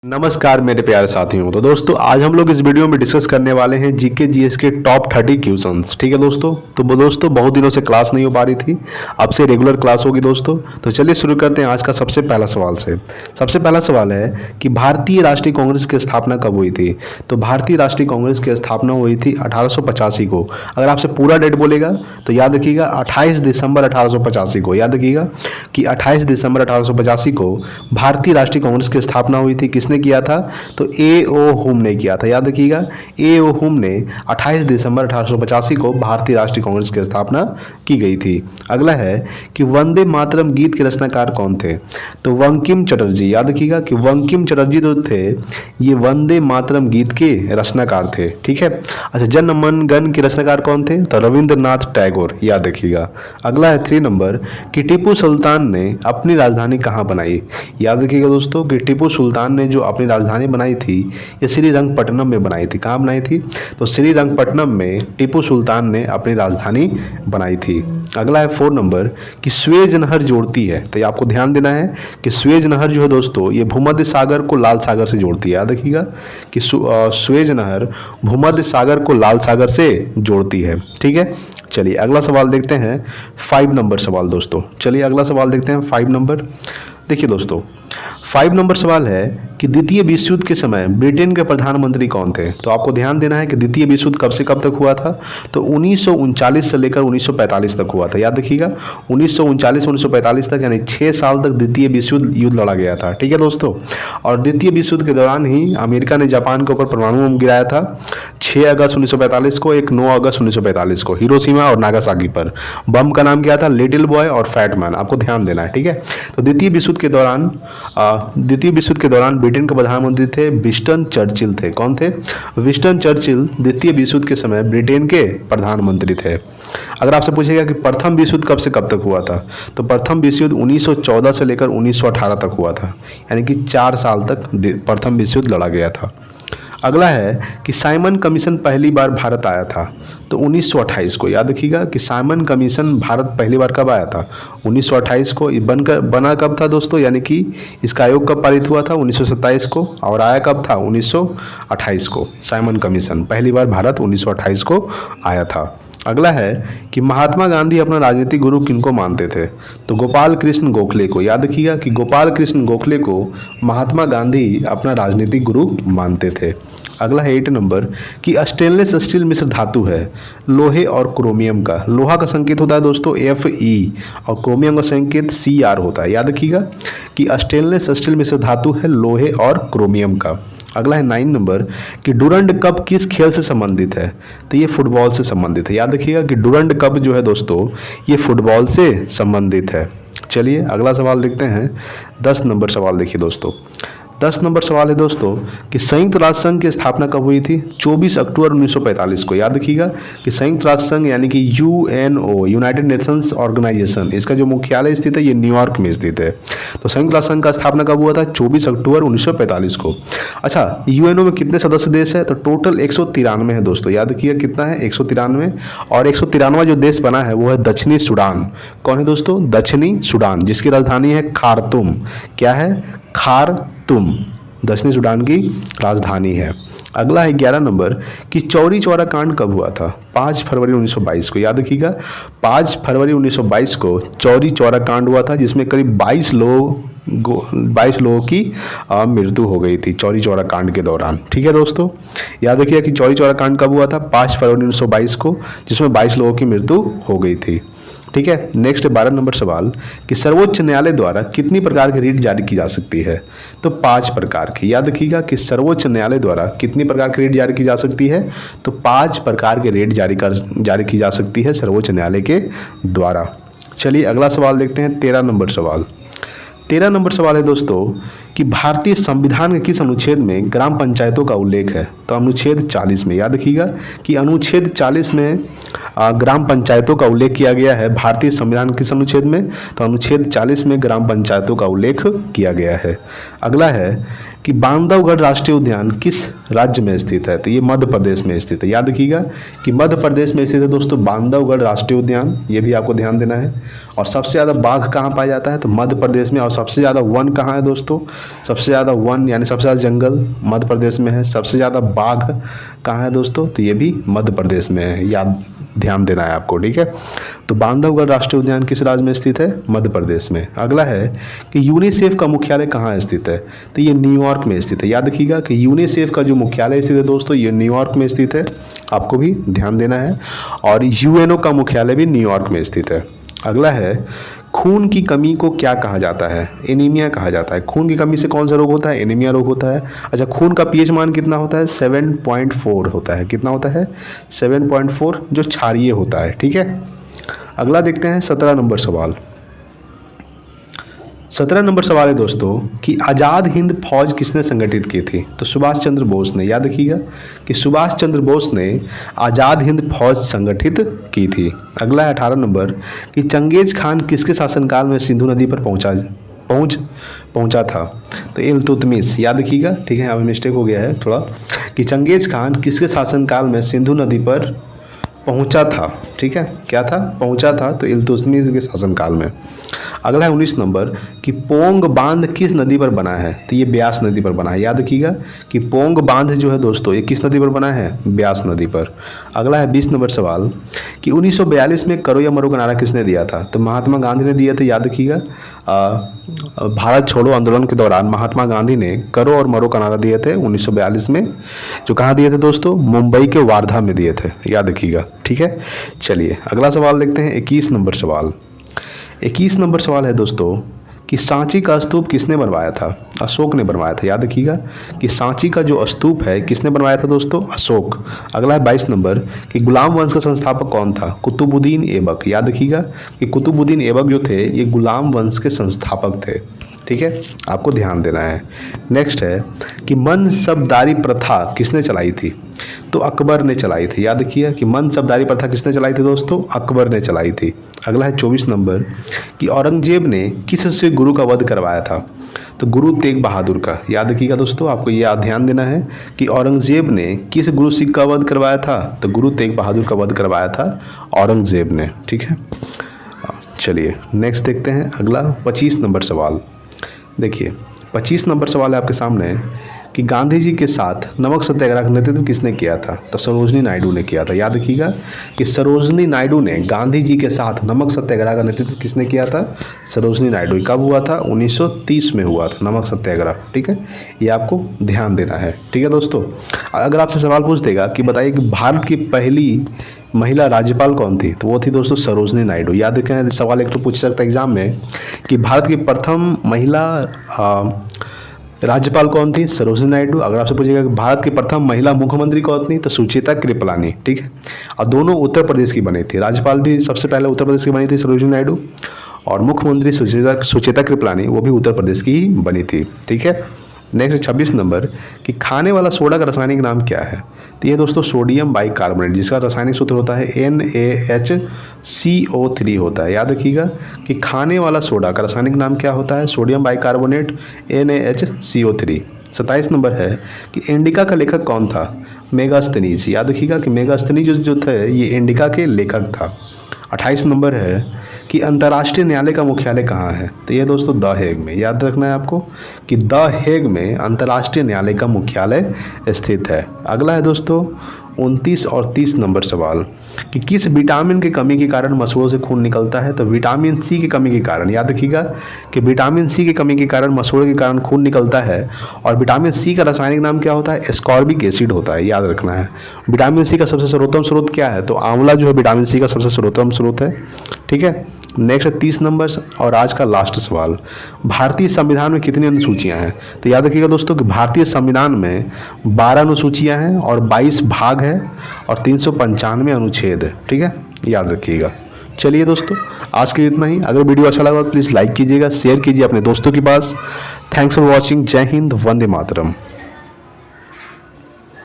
नमस्कार मेरे प्यारे साथियों। तो दोस्तों आज हम लोग इस वीडियो में डिस्कस करने वाले हैं जीके जीएस के टॉप 30 क्वेश्चंस। ठीक है दोस्तों। तो वो दोस्तों बहुत दिनों से क्लास नहीं हो पा रही थी, अब से रेगुलर क्लास होगी दोस्तों। तो चलिए शुरू करते हैं आज का सबसे पहला सवाल से। सबसे पहला सवाल है कि भारतीय राष्ट्रीय कांग्रेस की स्थापना कब हुई थी। तो भारतीय राष्ट्रीय कांग्रेस की स्थापना हुई थी 1885 को। अगर आपसे पूरा डेट बोलेगा तो याद रखिएगा 28 दिसंबर 1885 को। याद रखिएगा कि 28 दिसंबर 1885 को भारतीय राष्ट्रीय कांग्रेस की स्थापना हुई थी। किसने किया था? तो ए ओ हुम ने किया था। याद रखिएगा ए ओ हुम ने 28 दिसंबर 1885 को भारतीय राष्ट्रीय कांग्रेस की स्थापना की गई थी। अगला है कि वंदे मातरम गीत के रचनाकार कौन थे। तो बंकिम चटर्जी। याद रखिएगा कि बंकिम चटर्जी जो थे ये वंदे मातरम गीत के रचनाकार थे। ठीक है। अच्छा, जन मन गण के रचनाकार कौन थे? तो रविंद्रनाथ टैगोर। याद रखिएगा। अगला है 3 नंबर कि टीपू सुल्तान ने अपनी राजधानी कहाँ बनाई। याद रखिएगा दोस्तों कि टीपू सुल्तान ने जो अपनी राजधानी बनाई थी ये श्रीरंगपट्टनम में बनाई थी। कहाँ बनाई थी? तो श्रीरंगपट्टनम में टीपू सुल्तान ने अपनी राजधानी बनाई थी। अगला है 4 नंबर कि स्वेज नहर जोड़ती है। तो ये आपको ध्यान देना है कि स्वेज नहर जो है दोस्तों ये भूमध्य सागर को लाल सागर से जोड़ती है। याद रखिएगा कि स्वेज नहर भूमध्य सागर को लाल सागर से जोड़ती है। ठीक है। चलिए अगला सवाल देखते हैं 5 नंबर सवाल दोस्तों। चलिए अगला सवाल देखते हैं 5 नंबर। देखिए दोस्तों 5 नंबर सवाल है कि द्वितीय विश्व युद्ध के समय ब्रिटेन के प्रधानमंत्री कौन थे। तो आपको ध्यान देना है कि द्वितीय विश्व युद्ध कब से कब तक हुआ था। तो 1939 से लेकर 1945 तक हुआ था। याद रखिएगा 1939-1945 तक, यानी 6 साल तक द्वितीय विश्व युद्ध लड़ा गया था। ठीक है दोस्तों। और द्वितीय विश्व युद्ध के दौरान ही अमेरिका ने जापान के ऊपर परमाणु बम गिराया था 6 अगस्त 1945 को, एक 9 अगस्त 1945 को हिरोशिमा और नागासाकी पर। बम का नाम क्या था? लिटिल बॉय और फैट मैन। आपको ध्यान देना है। ठीक है। तो द्वितीय विश्व युद्ध के दौरान ब्रिटेन के प्रधानमंत्री थे विंस्टन चर्चिल थे। कौन थे? विंस्टन चर्चिल द्वितीय विश्व युद्ध के समय ब्रिटेन के प्रधानमंत्री थे। अगर आपसे पूछेगा कि प्रथम विश्व युद्ध कब से कब तक हुआ था, तो प्रथम विश्व युद्ध 1914 से लेकर 1918 तक हुआ था, यानी कि 4 साल तक प्रथम विश्व युद्ध लड़ा गया था। अगला है कि साइमन कमीशन पहली बार भारत आया था। तो 1928 को। याद रखिएगा कि साइमन कमीशन भारत पहली बार कब आया था? 1928 को। ये बना कब था दोस्तों? यानी कि इसका आयोग कब पारित हुआ था? 1927 को। और आया कब था? 1928 को। साइमन कमीशन पहली बार भारत 1928 को आया था। अगला है कि महात्मा गांधी अपना राजनीतिक गुरु किनको मानते थे। तो गोपाल कृष्ण गोखले को। याद रखिएगा कि गोपाल कृष्ण गोखले को महात्मा गांधी अपना राजनीतिक गुरु मानते थे। अगला है 8 नंबर कि स्टेनलेस स्टील मिश्र धातु है लोहे और क्रोमियम का। लोहा का संकेत होता है दोस्तों Fe और क्रोमियम का संकेत Cr होता है। याद रखिएगा कि स्टेनलेस स्टील मिश्र धातु है लोहे और क्रोमियम का। अगला है 9 नंबर कि डूरंड कप किस खेल से संबंधित है। तो ये फुटबॉल से संबंधित है। याद रखिएगा कि डूरंड कप जो है दोस्तों ये फुटबॉल से संबंधित है। चलिए अगला सवाल देखते हैं 10 नंबर सवाल। देखिए दोस्तों 10 नंबर सवाल है दोस्तों कि संयुक्त राष्ट्र संघ की स्थापना कब हुई थी? 24 अक्टूबर 1945 को। याद रखिएगा कि संयुक्त राष्ट्र संघ यानी कि UNO यूनाइटेड नेशंस ऑर्गेनाइजेशन, इसका जो मुख्यालय स्थित है ये न्यूयॉर्क में स्थित है। तो संयुक्त राष्ट्र संघ का स्थापना कब हुआ था? 24 अक्टूबर 1945 को। अच्छा, UNO में कितने सदस्य देश है? तो टोटल 193 है दोस्तों। याद रखिएगा कितना है? 193। और 193वां जो देश बना है वो है दक्षिणी सूडान। कौन है दोस्तों? दक्षिणी सूडान, जिसकी राजधानी है खार्तूम। क्या है? खार्तूम दक्षिणी सूडान की राजधानी है। अगला है 11 नंबर कि चौरी चौरा कांड कब हुआ था? 5 फरवरी 1922 को। याद रखिएगा 5 फरवरी 1922 को चौरी चौरा कांड हुआ था, जिसमें करीब 22 लोगों की मृत्यु हो गई थी चौरी चौरा कांड के दौरान। ठीक है दोस्तों। याद रखिएगा कि चौरी चौरा कांड कब हुआ था? 5 फरवरी 1922 को, जिसमें 22 लोगों की मृत्यु हो गई थी। ठीक है। नेक्स्ट 12 नंबर सवाल कि सर्वोच्च न्यायालय द्वारा कितनी प्रकार की रीट जारी की जा सकती है? तो 5 प्रकार की। याद रखिएगा कि सर्वोच्च न्यायालय द्वारा कितनी प्रकार की रीट जारी की जा सकती है? तो 5 प्रकार के रीट जारी की जा सकती है सर्वोच्च न्यायालय के द्वारा। चलिए अगला सवाल देखते हैं 13 नंबर सवाल। 13 नंबर सवाल है दोस्तों कि भारतीय संविधान के किस अनुच्छेद में ग्राम पंचायतों का उल्लेख है? तो अनुच्छेद 40 में। याद रखिएगा कि अनुच्छेद 40 में ग्राम पंचायतों का उल्लेख किया गया है। भारतीय संविधान किस अनुच्छेद में? तो अनुच्छेद 40 में ग्राम पंचायतों का उल्लेख किया गया है। अगला है कि बांधवगढ़ राष्ट्रीय उद्यान किस राज्य में स्थित है? तो ये मध्य प्रदेश में स्थित है। याद रखिएगा कि मध्य प्रदेश में स्थित है दोस्तों बांधवगढ़ राष्ट्रीय उद्यान, ये भी आपको ध्यान देना है। और सबसे ज़्यादा बाघ कहाँ पाया जाता है? तो मध्य प्रदेश में। और सबसे ज़्यादा वन कहाँ है दोस्तों? सबसे ज़्यादा वन यानी सबसे ज़्यादा जंगल मध्य प्रदेश में है। सबसे ज़्यादा बाघ कहाँ है दोस्तों? तो ये भी मध्य प्रदेश में है, याद ध्यान देना है आपको, ठीक है। तो बांधवगढ़ राष्ट्रीय उद्यान किस राज्य में स्थित है? मध्य प्रदेश में। अगला है कि यूनिसेफ का मुख्यालय कहाँ स्थित है? तो ये न्यूयॉर्क में स्थित है। याद रखिएगा कि यूनिसेफ का जो मुख्यालय स्थित है दोस्तों ये न्यूयॉर्क में स्थित है, आपको भी ध्यान देना है। और यूएनओ का मुख्यालय भी न्यूयॉर्क में स्थित है। अगला है खून की कमी को क्या कहा जाता है? एनीमिया कहा जाता है। खून की कमी से कौन सा रोग होता है? एनीमिया रोग होता है। अच्छा, खून का पीएच मान कितना होता है? 7.4 होता है। कितना होता है? 7.4, जो क्षारीय होता है, ठीक है। अगला देखते हैं 17 नंबर सवाल। 17 नंबर सवाल है दोस्तों कि आज़ाद हिंद फौज किसने संगठित की थी? तो सुभाष चंद्र बोस ने। याद रखिएगा कि सुभाष चंद्र बोस ने आज़ाद हिंद फौज संगठित की थी। अगला है 18 नंबर कि चंगेज खान किसके शासनकाल में सिंधु नदी पर पहुंचा था? तो इल्तुतमिश। याद रखिएगा, ठीक है, यहाँ पे मिस्टेक हो गया है थोड़ा, कि चंगेज खान किसके शासनकाल में सिंधु नदी पर पहुंचा था, ठीक है। क्या था? पहुंचा था, तो इल्तुतमिश के शासनकाल में। अगला है 19 नंबर कि पोंग बांध किस नदी पर बना है? तो ये ब्यास नदी पर बना है। याद रखिएगा कि पोंग बांध जो है दोस्तों ये किस नदी पर बना है? ब्यास नदी पर। अगला है 20 नंबर सवाल कि 1942 में करो या मरो का नारा किसने दिया था? तो महात्मा गांधी ने दिया था। याद रखिएगा भारत छोड़ो आंदोलन के दौरान महात्मा गांधी ने करो और मरो का नारा दिए थे 1942 में। जो कहाँ दिए थे दोस्तों? मुंबई के वार्धा में दिए थे। याद रखिएगा, ठीक है। चलिए अगला सवाल देखते हैं 21 नंबर सवाल। 21 नंबर सवाल है दोस्तों कि सांची का स्तूप किसने बनवाया था? अशोक ने बनवाया था। याद रखिएगा कि सांची का जो स्तूप है किसने बनवाया था दोस्तों? अशोक। अगला है 22 नंबर कि गुलाम वंश का संस्थापक कौन था? कुतुबुद्दीन ऐबक। याद रखिएगा कि कुतुबुद्दीन ऐबक जो थे ये गुलाम वंश के संस्थापक थे, ठीक है, आपको ध्यान देना है। नेक्स्ट है कि मनसबदारी प्रथा किसने चलाई थी? तो अकबर ने चलाई थी। याद रखिए कि मनसबदारी प्रथा किसने चलाई थी दोस्तों? अकबर ने चलाई थी। अगला है 24 नंबर कि औरंगजेब ने किस से गुरु का वध करवाया था? तो गुरु तेग बहादुर का। याद रखिएगा दोस्तों, आपको यह ध्यान देना है कि औरंगजेब ने किस गुरु सिख का वध करवाया था? तो गुरु तेग बहादुर का वध करवाया था औरंगजेब ने, ठीक है। चलिए नेक्स्ट देखते हैं अगला 25 नंबर सवाल। देखिए 25 नंबर सवाल है आपके सामने कि गांधी जी के साथ नमक सत्याग्रह का नेतृत्व किसने किया था? तो सरोजनी नायडू ने किया था। याद रखिएगा कि सरोजनी नायडू ने गांधी जी के साथ नमक सत्याग्रह का नेतृत्व किसने किया था? सरोजनी नायडू। कब हुआ था? 1930 में हुआ था नमक सत्याग्रह, ठीक है, ये आपको ध्यान देना है, ठीक है दोस्तों। अगर आपसे सवाल पूछ देगा कि बताइए कि भारत की पहली महिला राज्यपाल कौन थी? तो वो थी दोस्तों सरोजनी नायडू। याद रखें, सवाल एक तो पूछ सकता है एग्जाम में कि भारत की प्रथम महिला राज्यपाल कौन थी? सरोजनी नायडू। अगर आपसे पूछेगा कि भारत की प्रथम महिला मुख्यमंत्री कौन थी? तो सुचेता कृपलानी, ठीक है। और दोनों उत्तर प्रदेश की बनी थी। राज्यपाल भी सबसे पहले उत्तर प्रदेश की बनी थी सरोजनी नायडू, और मुख्यमंत्री सुचेता कृपलानी वो भी उत्तर प्रदेश की ही बनी थी, ठीक है। नेक्स्ट 26 नंबर कि खाने वाला सोडा का रासायनिक नाम क्या है? तो ये दोस्तों सोडियम बाइकार्बोनेट, जिसका रासायनिक सूत्र होता है NaHCO3 होता है। याद रखिएगा कि खाने वाला सोडा का रासायनिक नाम क्या होता है? Sodium bicarbonate NaHCO3। 27 नंबर है कि इंडिका का लेखक कौन था? मेगास्थनीज। याद रखिएगा कि मेगास्थनीज जो थे ये इंडिका के लेखक था। 28 नंबर है कि अंतर्राष्ट्रीय न्यायालय का मुख्यालय कहाँ है? तो ये दोस्तों द हेग में। याद रखना है आपको कि द हेग में अंतर्राष्ट्रीय न्यायालय का मुख्यालय स्थित है। अगला है दोस्तों 29 और 30 नंबर सवाल कि किस विटामिन की कमी के कारण मसूड़ों से खून निकलता है? तो विटामिन सी की कमी के कारण। याद रखिएगा कि विटामिन सी की कमी के कारण मसूड़ों के कारण खून निकलता है। और विटामिन सी का रासायनिक नाम क्या होता है? एस्कॉर्बिक एसिड होता है। याद रखना है। विटामिन सी का सबसे सर्वोत्तम स्रोत क्या है? तो आंवला जो है विटामिन सी का सबसे सर्वोत्तम स्रोत है, ठीक है। नेक्स्ट 30 नंबर और आज का लास्ट सवाल, भारतीय संविधान में कितनी अनुसूचियां हैं? तो याद रखिएगा दोस्तों कि भारतीय संविधान में 12 अनुसूचियां हैं और 22 भाग है और 395 अनुच्छेद है, ठीक है, याद रखिएगा। चलिए दोस्तों आज के लिए इतना ही। अगर वीडियो अच्छा लगा तो प्लीज़ लाइक कीजिएगा, शेयर कीजिए अपने दोस्तों के पास। Thanks for watching. जय हिंद, वंदे मातरम।